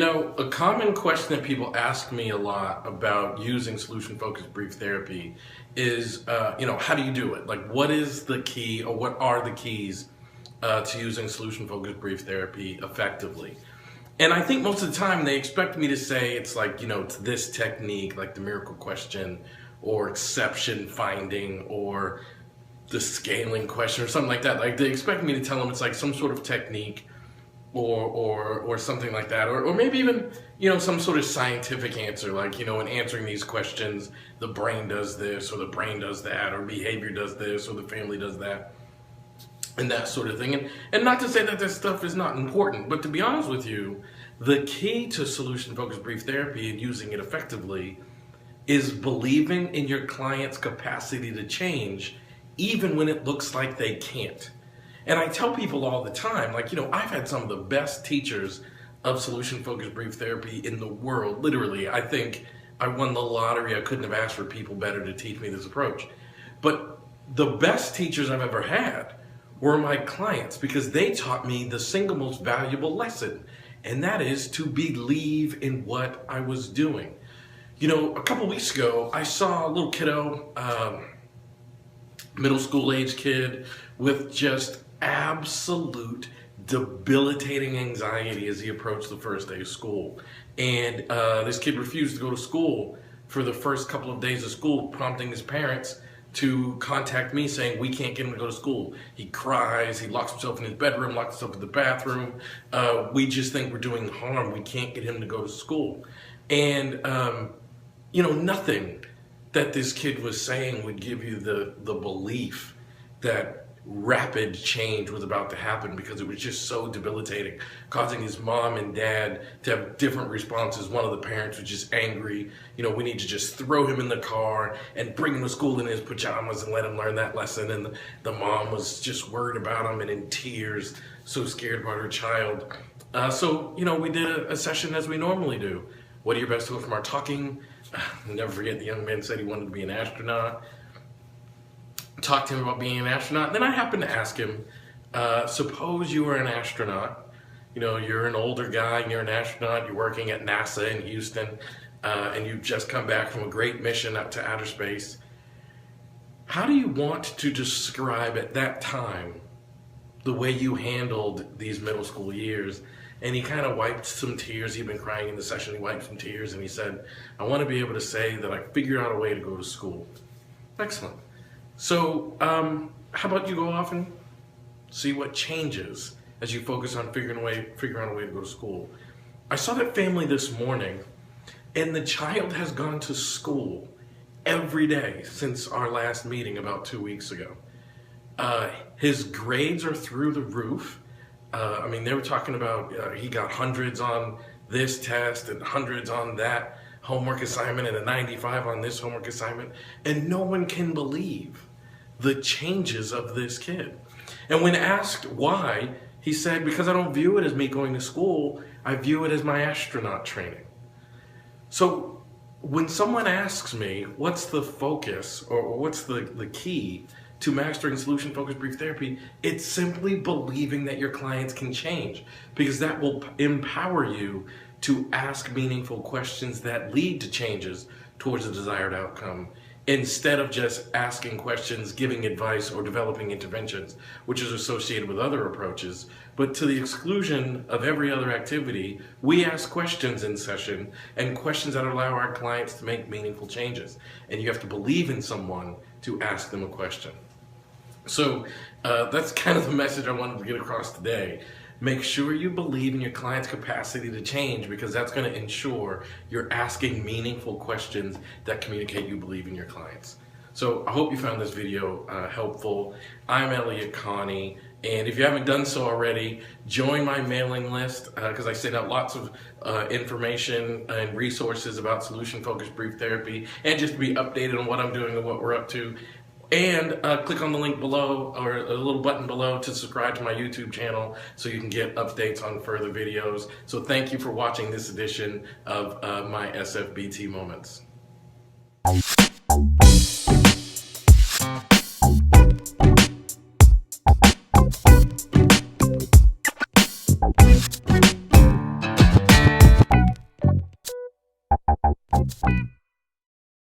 A common question that people ask me a lot about using solution-focused brief therapy is, how do you do it? Like, what is the key, or what are the keys to using solution-focused brief therapy effectively? And I think most of the time they expect me to say it's like, it's this technique, like the miracle question, or exception finding, or the scaling question, or something like that. Like, they expect me to tell them it's like some sort of technique, or something like that, or maybe even some sort of scientific answer, like in answering these questions the brain does this or the brain does that, or behavior does this or the family does that, and that sort of thing. And not to say that this stuff is not important, but to be honest with you, the key to solution-focused brief therapy and using it effectively is believing in your client's capacity to change even when it looks like they can't. And I tell people all the time, I've had some of the best teachers of solution-focused brief therapy in the world. Literally, I think I won the lottery. I couldn't have asked for people better to teach me this approach. But the best teachers I've ever had were my clients, because they taught me the single most valuable lesson, and that is to believe in what I was doing. A couple weeks ago, I saw a little kiddo, middle school age kid, with just absolute debilitating anxiety as he approached the first day of school. And this kid refused to go to school for the first couple of days of school, prompting his parents to contact me saying, we can't get him to go to school. He cries, he locks himself in his bedroom, locks himself in the bathroom. We just think we're doing harm. We can't get him to go to school. And, nothing that this kid was saying would give you the belief that rapid change was about to happen, because it was just so debilitating, causing his mom and dad to have different responses. One of the parents was just angry. We need to just throw him in the car and bring him to school in his pajamas and let him learn that lesson. And the mom was just worried about him and in tears, so scared about her child. So we did a session as we normally do. What are your best hopes from our talking? I'll never forget, the young man said he wanted to be an astronaut. Talked to him about being an astronaut. Then I happened to ask him, suppose you were an astronaut. You're an older guy and you're an astronaut. You're working at NASA in Houston, and you've just come back from a great mission out to outer space. How do you want to describe at that time the way you handled these middle school years? And he kind of wiped some tears. He'd been crying in the session. He wiped some tears and he said, I want to be able to say that I figured out a way to go to school. Excellent. So how about you go off and see what changes as you focus on figuring out a way to go to school. I saw that family this morning, and the child has gone to school every day since our last meeting about 2 weeks ago. His grades are through the roof. They were talking about he got hundreds on this test and hundreds on that homework assignment and a 95 on this homework assignment, and no one can believe the changes of this kid. And when asked why, he said, because I don't view it as me going to school, I view it as my astronaut training. So when someone asks me, what's the focus or what's the key to mastering solution-focused brief therapy, it's simply believing that your clients can change, because that will empower you to ask meaningful questions that lead to changes towards the desired outcome, instead of just asking questions, giving advice, or developing interventions, which is associated with other approaches. But to the exclusion of every other activity, we ask questions in session, and questions that allow our clients to make meaningful changes. And you have to believe in someone to ask them a question. So that's kind of the message I wanted to get across today. Make sure you believe in your client's capacity to change, because that's going to ensure you're asking meaningful questions that communicate you believe in your clients. So I hope you found this video helpful. I'm Elliott Connie, and if you haven't done so already, join my mailing list, because I send out lots of information and resources about solution-focused brief therapy, and just to be updated on what I'm doing and what we're up to. And click on the link below, or a little button below, to subscribe to my YouTube channel so you can get updates on further videos. So thank you for watching this edition of my SFBT Moments.